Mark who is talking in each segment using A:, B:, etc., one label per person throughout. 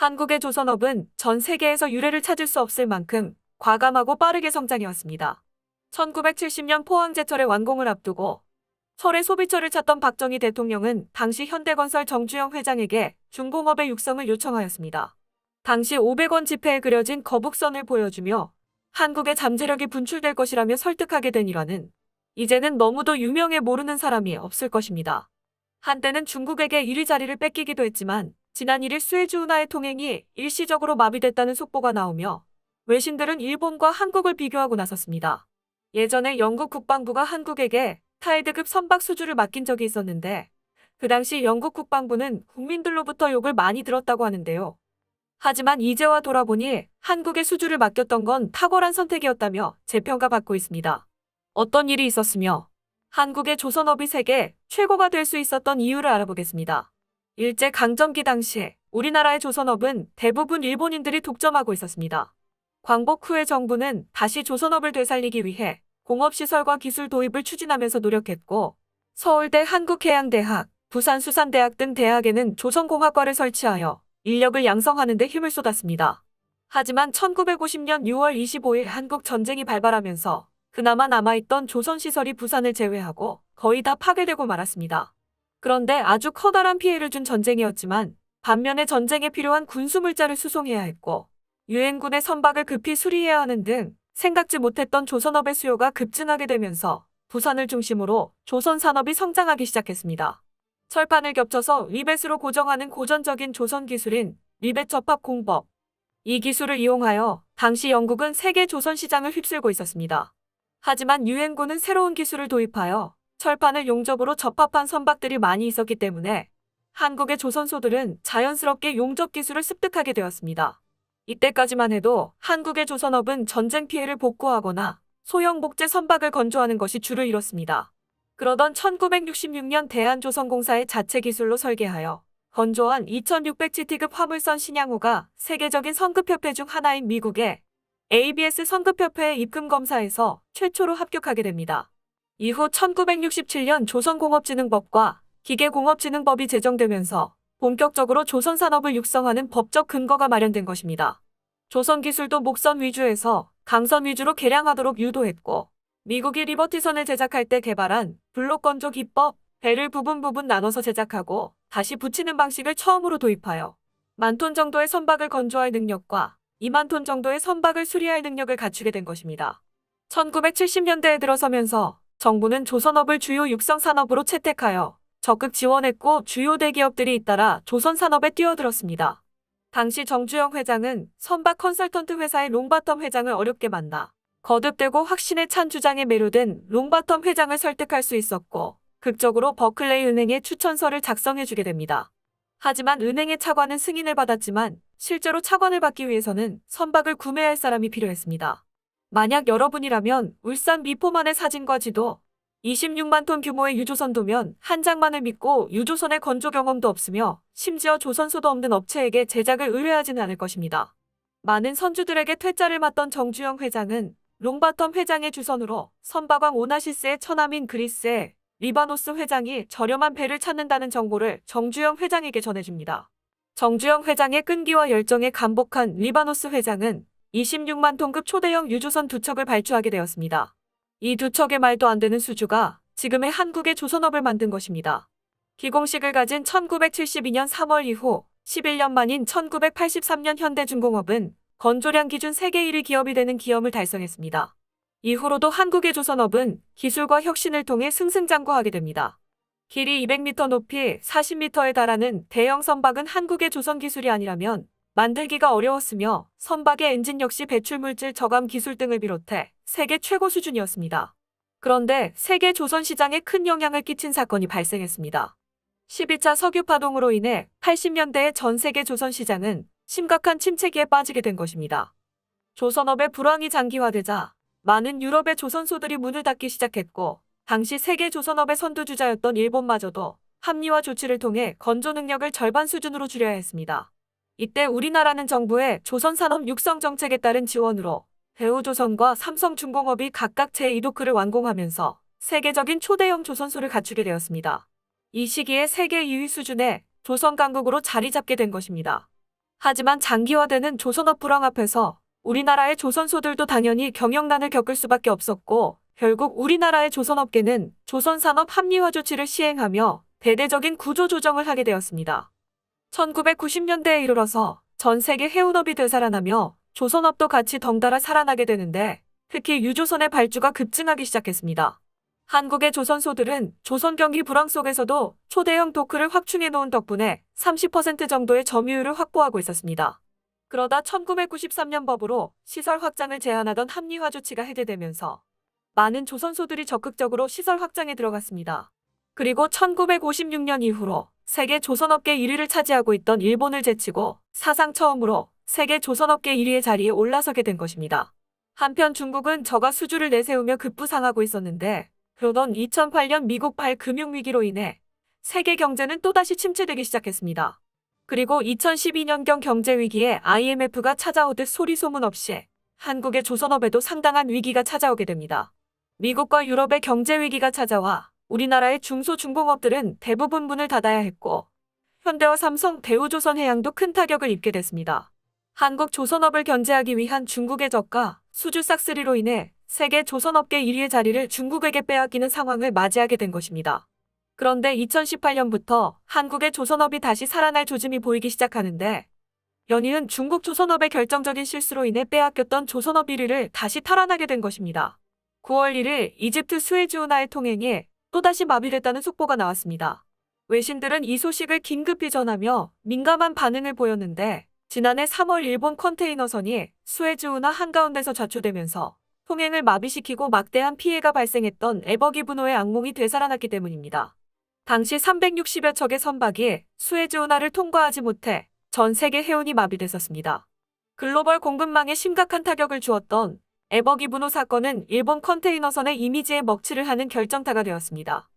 A: 한국의 조선업은 전 세계에서 유례를 찾을 수 없을 만큼 과감하고 빠르게 성장해왔습니다. 1970년 포항제철의 완공을 앞두고 철의 소비처를 찾던 박정희 대통령은 당시 현대건설 정주영 회장에게 중공업의 육성을 요청하였습니다. 당시 500원 지폐에 그려진 거북선을 보여주며 한국의 잠재력이 분출될 것이라며 설득하게 된 일화는 이제는 너무도 유명해 모르는 사람이 없을 것입니다. 한때는 중국에게 1위 자리를 뺏기기도 했지만 지난 1일 수에즈 운하의 통행이 일시적으로 마비됐다는 속보가 나오며 외신들은 일본과 한국을 비교하고 나섰습니다. 예전에 영국 국방부가 한국에게 타이드급 선박 수주를 맡긴 적이 있었는데 그 당시 영국 국방부는 국민들로부터 욕을 많이 들었다고 하는데요. 하지만 이제와 돌아보니 한국에 수주를 맡겼던 건 탁월한 선택이었다며 재평가받고 있습니다. 어떤 일이 있었으며 한국의 조선업이 세계 최고가 될 수 있었던 이유를 알아보겠습니다. 일제강점기 당시 우리나라의 조선업은 대부분 일본인들이 독점하고 있었습니다. 광복 후에 정부는 다시 조선업을 되살리기 위해 공업시설과 기술 도입을 추진하면서 노력했고 서울대 한국해양대학, 부산수산대학 등 대학에는 조선공학과를 설치하여 인력을 양성하는 데 힘을 쏟았습니다. 하지만 1950년 6월 25일 한국 전쟁이 발발하면서 그나마 남아있던 조선시설이 부산을 제외하고 거의 다 파괴되고 말았습니다. 그런데 아주 커다란 피해를 준 전쟁이었지만 반면에 전쟁에 필요한 군수물자를 수송해야 했고 유엔군의 선박을 급히 수리해야 하는 등 생각지 못했던 조선업의 수요가 급증하게 되면서 부산을 중심으로 조선 산업이 성장하기 시작했습니다. 철판을 겹쳐서 리벳으로 고정하는 고전적인 조선 기술인 리벳 접합 공법. 이 기술을 이용하여 당시 영국은 세계 조선 시장을 휩쓸고 있었습니다. 하지만 유엔군은 새로운 기술을 도입하여 철판을 용접으로 접합한 선박들이 많이 있었기 때문에 한국의 조선소들은 자연스럽게 용접 기술을 습득하게 되었습니다. 이때까지만 해도 한국의 조선업은 전쟁 피해를 복구하거나 소형 목재 선박을 건조하는 것이 주를 이뤘습니다. 그러던 1966년 대한조선공사의 자체 기술로 설계하여 건조한 2600GT급 화물선 신양호가 세계적인 선급협회 중 하나인 미국의 ABS 선급협회의 입금검사에서 최초로 합격하게 됩니다. 이후 1967년 조선공업진흥법과 기계공업진흥법이 제정되면서 본격적으로 조선산업을 육성하는 법적 근거가 마련된 것입니다. 조선기술도 목선 위주에서 강선 위주로 개량하도록 유도했고 미국이 리버티선을 제작할 때 개발한 블록 건조 기법, 배를 부분 나눠서 제작하고 다시 붙이는 방식을 처음으로 도입하여 10,000톤 정도의 선박을 건조할 능력과 20,000톤 정도의 선박을 수리할 능력을 갖추게 된 것입니다. 1970년대에 들어서면서 정부는 조선업을 주요 육성산업으로 채택하여 적극 지원했고 주요 대기업들이 잇따라 조선산업에 뛰어들었습니다. 당시 정주영 회장은 선박 컨설턴트 회사의 롱바텀 회장을 어렵게 만나 거듭되고 확신에 찬 주장에 매료된 롱바텀 회장을 설득할 수 있었고 극적으로 버클레이 은행에 추천서를 작성해주게 됩니다. 하지만 은행의 차관은 승인을 받았지만 실제로 차관을 받기 위해서는 선박을 구매할 사람이 필요했습니다. 만약 여러분이라면 울산 미포만의 사진과 지도, 26만 톤 규모의 유조선도면 한 장만을 믿고 유조선의 건조 경험도 없으며 심지어 조선소도 없는 업체에게 제작을 의뢰하지는 않을 것입니다. 많은 선주들에게 퇴짜를 맞던 정주영 회장은 롱바텀 회장의 주선으로 선박왕 오나시스의 처남인 그리스의 리바노스 회장이 저렴한 배를 찾는다는 정보를 정주영 회장에게 전해줍니다. 정주영 회장의 끈기와 열정에 감복한 리바노스 회장은 26만 톤급 초대형 유조선 2척을 발주하게 되었습니다. 이 2척의 말도 안 되는 수주가 지금의 한국의 조선업을 만든 것입니다. 기공식을 가진 1972년 3월 이후 11년 만인 1983년 현대중공업은 건조량 기준 세계 1위 기업이 되는 기염을 달성했습니다. 이후로도 한국의 조선업은 기술과 혁신을 통해 승승장구하게 됩니다. 길이 200m, 높이 40m에 달하는 대형 선박은 한국의 조선 기술이 아니라면 만들기가 어려웠으며 선박의 엔진 역시 배출물질 저감 기술 등을 비롯해 세계 최고 수준이었습니다. 그런데 세계 조선 시장에 큰 영향을 끼친 사건이 발생했습니다. 12차 석유 파동으로 인해 80년대의 전 세계 조선 시장은 심각한 침체기에 빠지게 된 것입니다. 조선업의 불황이 장기화되자 많은 유럽의 조선소들이 문을 닫기 시작했고 당시 세계 조선업의 선두주자였던 일본마저도 합리화 조치를 통해 건조 능력을 절반 수준으로 줄여야 했습니다. 이때 우리나라는 정부의 조선산업 육성 정책에 따른 지원으로 대우조선과 삼성중공업이 각각 제2도크를 완공하면서 세계적인 초대형 조선소를 갖추게 되었습니다. 이 시기에 세계 2위 수준의 조선 강국으로 자리 잡게 된 것입니다. 하지만 장기화되는 조선업 불황 앞에서 우리나라의 조선소들도 당연히 경영난을 겪을 수밖에 없었고, 결국 우리나라의 조선업계는 조선산업 합리화 조치를 시행하며 대대적인 구조 조정을 하게 되었습니다. 1990년대에 이르러서 전 세계 해운업이 되살아나며 조선업도 같이 덩달아 살아나게 되는데, 특히 유조선의 발주가 급증하기 시작했습니다. 한국의 조선소들은 조선 경기 불황 속에서도 초대형 도크를 확충해 놓은 덕분에 30% 정도의 점유율을 확보하고 있었습니다. 그러다 1993년 법으로 시설 확장을 제한하던 합리화 조치가 해제되면서 많은 조선소들이 적극적으로 시설 확장에 들어갔습니다. 그리고 1956년 이후로 세계 조선업계 1위를 차지하고 있던 일본을 제치고 사상 처음으로 세계 조선업계 1위의 자리에 올라서게 된 것입니다. 한편 중국은 저가 수주를 내세우며 급부상하고 있었는데, 그러던 2008년 미국-발 금융위기로 인해 세계 경제는 또다시 침체되기 시작했습니다. 그리고 2012년경 경제위기에 IMF가 찾아오듯 소리 소문 없이 한국의 조선업에도 상당한 위기가 찾아오게 됩니다. 미국과 유럽의 경제위기가 찾아와 우리나라의 중소중공업들은 대부분 문을 닫아야 했고, 현대와 삼성, 대우조선해양도 큰 타격을 입게 됐습니다. 한국 조선업을 견제하기 위한 중국의 저가 수주 싹쓸이로 인해 세계 조선업계 1위의 자리를 중국에게 빼앗기는 상황을 맞이하게 된 것입니다. 그런데 2018년부터 한국의 조선업이 다시 살아날 조짐이 보이기 시작하는데, 연이은 중국 조선업의 결정적인 실수로 인해 빼앗겼던 조선업 1위를 다시 탈환하게 된 것입니다. 9월 1일 이집트 스웨즈 운하의 통행이 또다시 마비됐다는 속보가 나왔습니다. 외신들은 이 소식을 긴급히 전하며 민감한 반응을 보였는데, 지난해 3월 일본 컨테이너선이 스웨즈 운하 한가운데서 좌초되면서 통행을 마비시키고 막대한 피해가 발생했던 에버기 분호의 악몽이 되살아났기 때문입니다. 당시 360여 척의 선박이 스웨즈 운하를 통과하지 못해 전 세계 해운이 마비됐었습니다. 글로벌 공급망에 심각한 타격을 주었던 에버기 분호 사건은 일본 컨테이너선의 이미지에 먹칠을 하는 결정타가 되었습니다.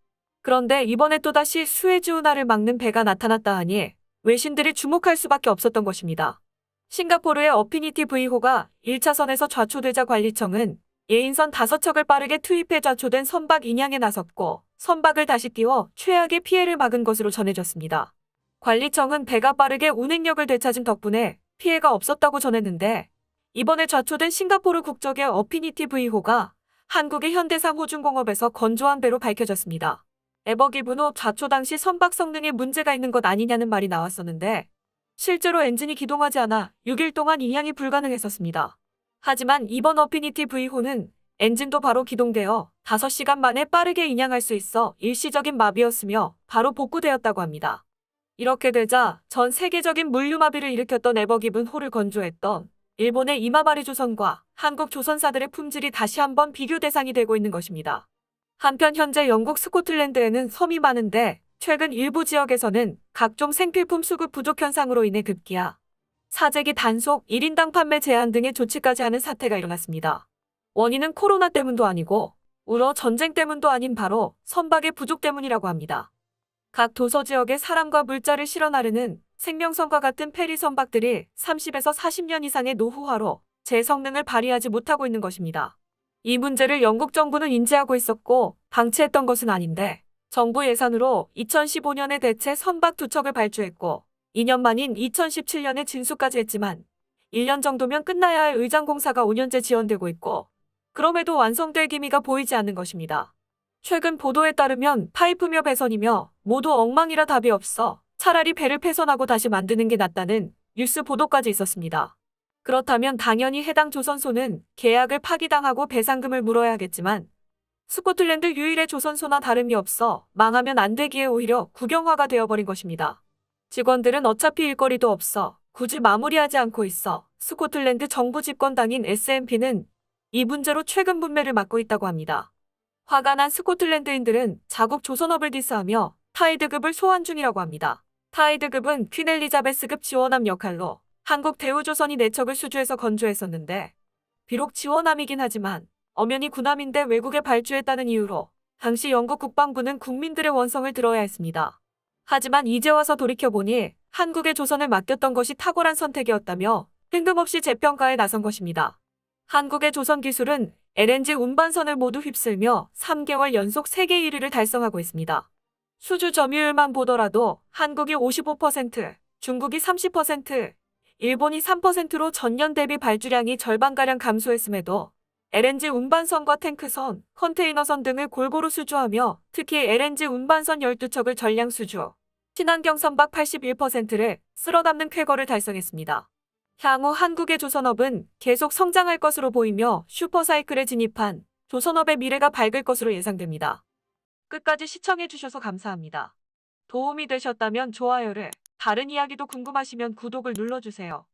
A: 그런데 이번에 또다시 스웨즈 운하를 막는 배가 나타났다 하니 외신들이 주목할 수밖에 없었던 것입니다. 싱가포르의 어피니티 V호가 1차선에서 좌초되자 관리청은 예인선 5척을 빠르게 투입해 좌초된 선박 인양에 나섰고, 선박을 다시 띄워 최악의 피해를 막은 것으로 전해졌습니다. 관리청은 배가 빠르게 운행력을 되찾은 덕분에 피해가 없었다고 전했는데, 이번에 좌초된 싱가포르 국적의 어피니티 V호가 한국의 현대상 호중공업에서 건조한 배로 밝혀졌습니다. 에버기 분호 좌초 당시 선박 성능에 문제가 있는 것 아니냐는 말이 나왔었는데, 실제로 엔진이 기동하지 않아 6일 동안 인양이 불가능했었습니다. 하지만 이번 어피니티 V호는 엔진도 바로 기동되어 5시간 만에 빠르게 인양할 수 있어 일시적인 마비였으며 바로 복구되었다고 합니다. 이렇게 되자 전 세계적인 물류 마비를 일으켰던 에버기분 호를 건조했던 일본의 이마바리 조선과 한국 조선사들의 품질이 다시 한번 비교 대상이 되고 있는 것입니다. 한편 현재 영국 스코틀랜드에는 섬이 많은데, 최근 일부 지역에서는 각종 생필품 수급 부족 현상으로 인해 급기야 사재기 단속, 1인당 판매 제한 등의 조치까지 하는 사태가 일어났습니다. 원인은 코로나 때문도 아니고 우러 전쟁 때문도 아닌 바로 선박의 부족 때문이라고 합니다. 각 도서 지역에 사람과 물자를 실어 나르는 생명선과 같은 페리 선박들이 30에서 40년 이상의 노후화로 제 성능을 발휘하지 못하고 있는 것입니다. 이 문제를 영국 정부는 인지하고 있었고 방치했던 것은 아닌데, 정부 예산으로 2015년에 대체 선박 2척을 발주했고 2년 만인 2017년에 진수까지 했지만 1년 정도면 끝나야 할 의장공사가 5년째 지연되고 있고, 그럼에도 완성될 기미가 보이지 않는 것입니다. 최근 보도에 따르면 파이프며 배선이며 모두 엉망이라 답이 없어 차라리 배를 폐선하고 다시 만드는 게 낫다는 뉴스 보도까지 있었습니다. 그렇다면 당연히 해당 조선소는 계약을 파기당하고 배상금을 물어야겠지만, 스코틀랜드 유일의 조선소나 다름이 없어 망하면 안 되기에 오히려 국영화가 되어버린 것입니다. 직원들은 어차피 일거리도 없어 굳이 마무리하지 않고 있어 스코틀랜드 정부 집권당인 SNP는 이 문제로 최근 분매를 맡고 있다고 합니다. 화가 난 스코틀랜드인들은 자국 조선업을 디스하며 타이드급을 소환 중이라고 합니다. 타이드급은 퀸 엘리자베스급 지원함 역할로 한국 대우조선이 4척을 수주해서 건조했었는데, 비록 지원함이긴 하지만 엄연히 군함인데 외국에 발주했다는 이유로 당시 영국 국방부는 국민들의 원성을 들어야 했습니다. 하지만 이제 와서 돌이켜보니 한국의 조선을 맡겼던 것이 탁월한 선택이었다며 뜬금없이 재평가에 나선 것입니다. 한국의 조선 기술은 LNG 운반선을 모두 휩쓸며 3개월 연속 세계 1위를 달성하고 있습니다. 수주 점유율만 보더라도 한국이 55%, 중국이 30%, 일본이 3%로 전년 대비 발주량이 절반가량 감소했음에도 LNG 운반선과 탱크선, 컨테이너선 등을 골고루 수주하며 특히 LNG 운반선 12척을 전량 수주, 친환경 선박 81%를 쓸어담는 쾌거를 달성했습니다. 향후 한국의 조선업은 계속 성장할 것으로 보이며 슈퍼사이클에 진입한 조선업의 미래가 밝을 것으로 예상됩니다. 끝까지 시청해주셔서 감사합니다. 도움이 되셨다면 좋아요를, 다른 이야기도 궁금하시면 구독을 눌러주세요.